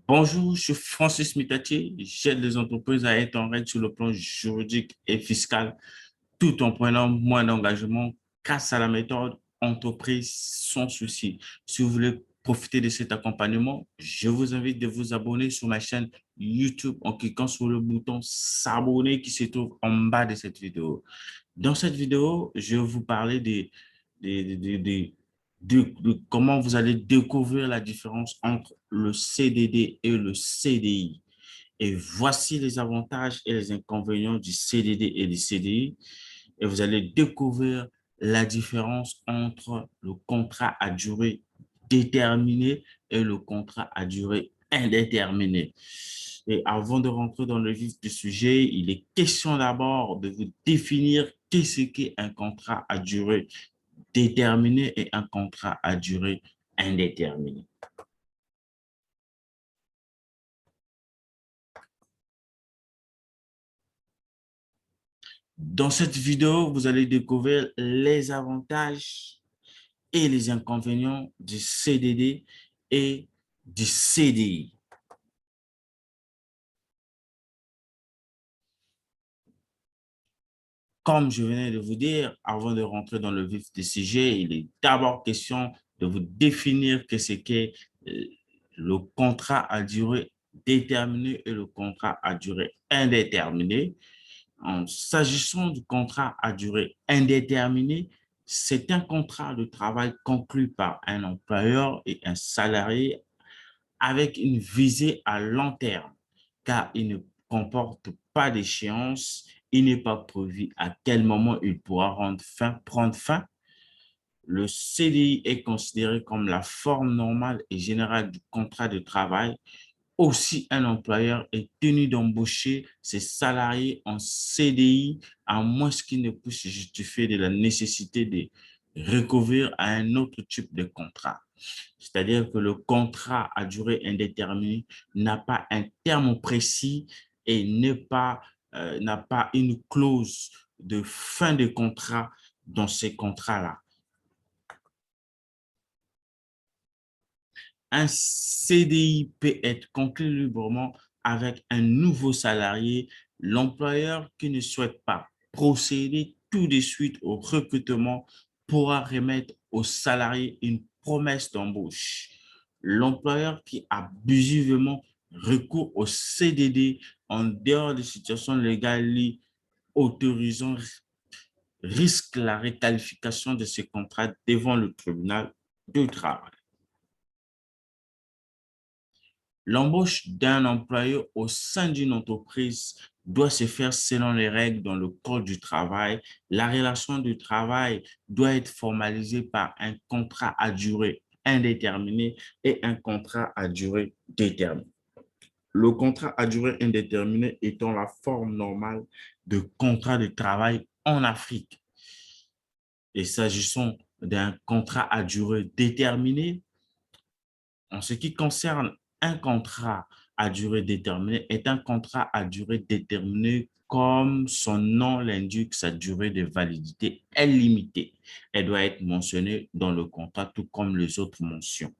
Bonjour, je suis Francis Mitatier. J'aide les entreprises à être en règle sur le plan juridique et fiscal tout en prenant moins d'engagement grâce à la méthode entreprise sans souci. Si vous voulez profiter de cet accompagnement, je vous invite de vous abonner sur ma chaîne YouTube en cliquant sur le bouton s'abonner qui se trouve en bas de cette vidéo. Dans cette vidéo, je vais vous parler des, des- des- de comment vous allez découvrir la différence entre le CDD et le CDI. Et voici les avantages et les inconvénients du CDD et du CDI. Et vous allez découvrir la différence entre le contrat à durée déterminée et le contrat à durée indéterminée. Et avant de rentrer dans le vif du sujet, il est question d'abord de vous définir qu'est-ce qu'est un contrat à durée déterminée et un contrat à durée indéterminée. Dans cette vidéo, vous allez découvrir les avantages et les inconvénients du CDD et du CDI. Comme je venais de vous dire, avant de rentrer dans le vif du sujet, il est d'abord question de vous définir ce qu'est euh, le contrat à durée déterminée et le contrat à durée indéterminée. S'agissant du contrat à durée indéterminée, c'est un contrat de travail conclu par un employeur et un salarié avec une visée à long terme, car il ne comporte pas d'échéance, il n'est pas prévu à quel moment il pourra prendre fin. Le CDI est considéré comme la forme normale et générale du contrat de travail. Aussi, un employeur est tenu d'embaucher ses salariés en CDI à moins qu'il ne puisse justifier de la nécessité de recourir à un autre type de contrat. C'est-à-dire que le contrat à durée indéterminée n'a pas un terme précis et n'a pas une clause de fin de contrat dans ces contrats-là. Un CDI peut être conclu librement avec un nouveau salarié. L'employeur qui ne souhaite pas procéder tout de suite au recrutement pourra remettre au salarié une promesse d'embauche. L'employeur qui abusivement recourt au CDD en dehors des situations légales autorisant risque la réqualification de ce contrat devant le tribunal du travail. L'embauche d'un employé au sein d'une entreprise doit se faire selon les règles dans le code du travail. La relation du travail doit être formalisée par un contrat à durée indéterminée et un contrat à durée déterminée. Le contrat à durée indéterminée étant la forme normale de contrat de travail en Afrique. Et s'agissant d'un contrat à durée déterminée, en ce qui concerne un contrat à durée déterminée, est un contrat à durée déterminée comme son nom l'indique, sa durée de validité est limitée. Elle doit être mentionnée dans le contrat tout comme les autres mentions.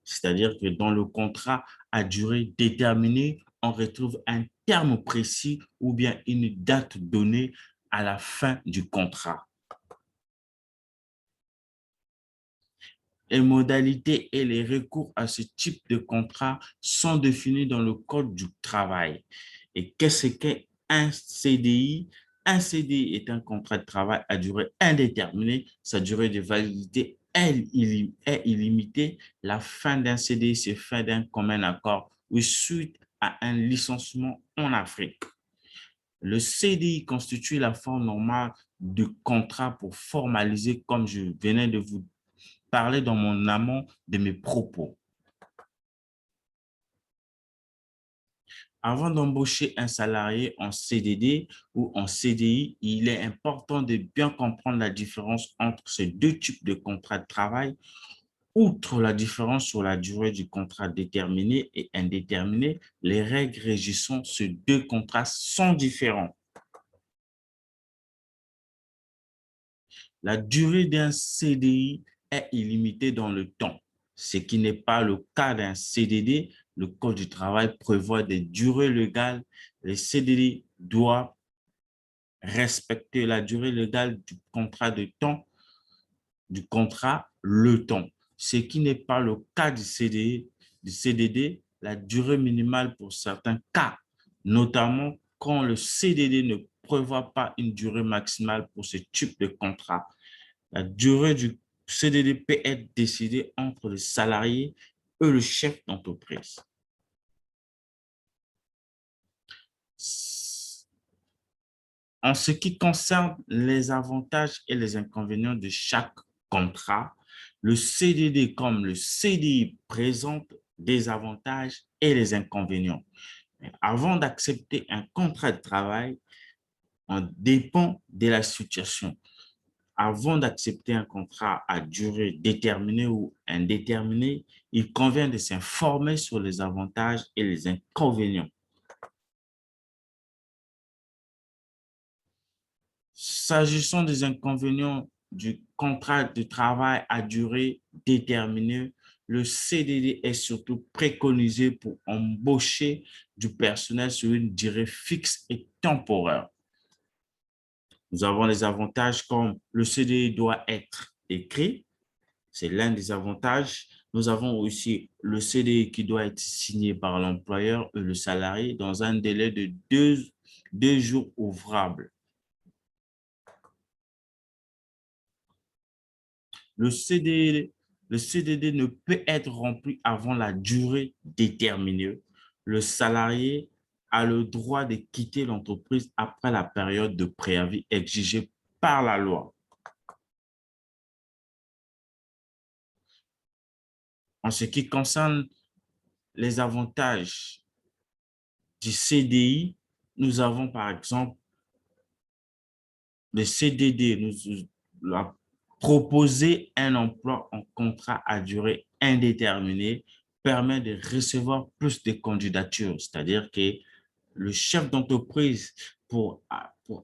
C'est-à-dire que dans le contrat à durée déterminée, on retrouve un terme précis ou bien une date donnée à la fin du contrat. Les modalités et les recours à ce type de contrat sont définis dans le Code du travail. Et qu'est-ce qu'est un CDI? Un CDI est un contrat de travail à durée indéterminée. Sa durée de validité est illimitée. La fin d'un CDI se fait d'un commun accord ou suite à un licenciement en Afrique. Le CDI constitue la forme normale du contrat pour formaliser, comme je venais de vous parler dans mon amont de mes propos. Avant d'embaucher un salarié en CDD ou en CDI, il est important de bien comprendre la différence entre ces deux types de contrats de travail. Outre la différence sur la durée du contrat déterminé et indéterminé, les règles régissant ces deux contrats sont différentes. La durée d'un CDI est illimitée dans le temps, ce qui n'est pas le cas d'un CDD. le Code du travail prévoit des durées légales. Les CDD doivent respecter la durée légale du contrat de temps, du contrat le temps, ce qui n'est pas le cas du CDD, la durée minimale pour certains cas, notamment quand le CDD ne prévoit pas une durée maximale pour ce type de contrat. La durée du CDD peut être décidée entre le salarié et le chef d'entreprise. En ce qui concerne les avantages et les inconvénients de chaque contrat, le CDD comme le CDI présente des avantages et les inconvénients. Mais avant d'accepter un contrat de travail, on dépend de la situation. Avant d'accepter un contrat à durée déterminée ou indéterminée, il convient de s'informer sur les avantages et les inconvénients. S'agissant des inconvénients du contrat de travail à durée déterminée, le CDD est surtout préconisé pour embaucher du personnel sur une durée fixe et temporaire. Nous avons les avantages comme le CDD doit être écrit, c'est l'un des avantages. Nous avons aussi le CDI qui doit être signé par l'employeur et le salarié dans un délai de deux jours ouvrables. Le CDD ne peut être rempli avant la durée déterminée. Le salarié a le droit de quitter l'entreprise après la période de préavis exigée par la loi. En ce qui concerne les avantages du CDI, nous avons par exemple le CDD, nous a proposé un emploi en contrat à durée indéterminée permet de recevoir plus de candidatures, c'est-à-dire que le chef d'entreprise, pour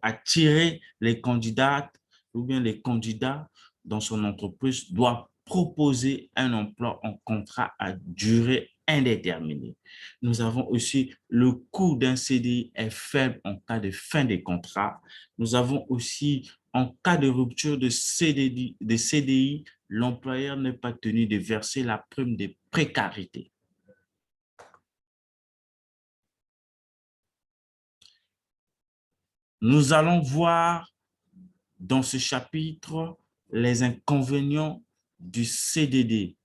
attirer les candidats ou bien les candidats dans son entreprise, doit proposer un emploi en contrat à durée indéterminée. Nous avons aussi le coût d'un CDI est faible en cas de fin de contrat. Nous avons aussi, en cas de rupture de CDI, l'employeur n'est pas tenu de verser la prime de précarité. Nous allons voir dans ce chapitre les inconvénients du CDD.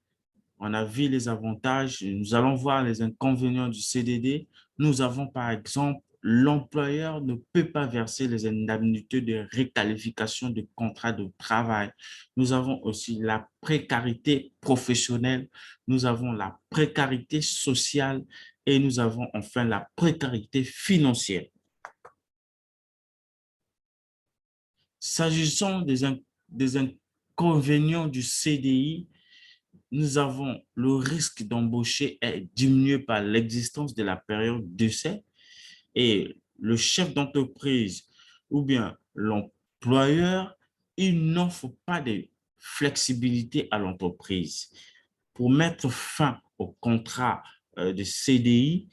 On a vu les avantages, nous allons voir les inconvénients du CDD. Nous avons par exemple, l'employeur ne peut pas verser les indemnités de requalification de contrat de travail. Nous avons aussi la précarité professionnelle, nous avons la précarité sociale et nous avons enfin la précarité financière. S'agissant des inconvénients du CDI, nous avons le risque d'embaucher est diminué par l'existence de la période d'essai et le chef d'entreprise ou bien l'employeur, il n'offre pas de flexibilité à l'entreprise. Pour mettre fin au contrat de CDI,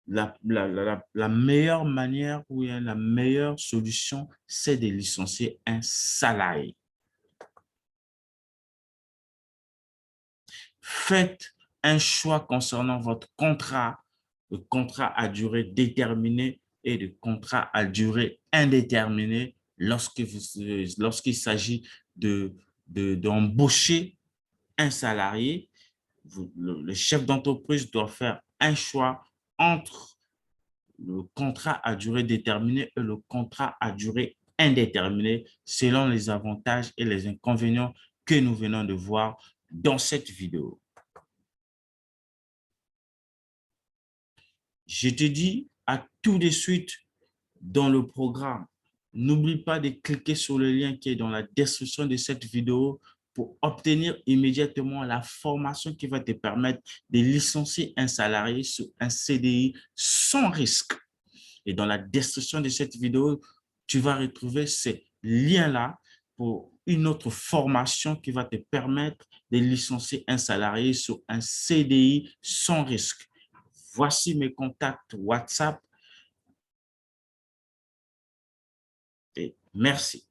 la meilleure manière ou la meilleure solution, c'est de licencier un salarié. Faites un choix concernant votre contrat, le contrat à durée déterminée et le contrat à durée indéterminée lorsqu'il s'agit d'embaucher un salarié. Le chef d'entreprise doit faire un choix entre le contrat à durée déterminée et le contrat à durée indéterminée selon les avantages et les inconvénients que nous venons de voir dans cette vidéo. Je te dis à tout de suite dans le programme. N'oublie pas de cliquer sur le lien qui est dans la description de cette vidéo pour obtenir immédiatement la formation qui va te permettre de licencier un salarié sur un CDI sans risque. Et dans la description de cette vidéo, tu vas retrouver ces liens-là pour une autre formation qui va te permettre de licencier un salarié sur un CDI sans risque. Voici mes contacts WhatsApp et merci.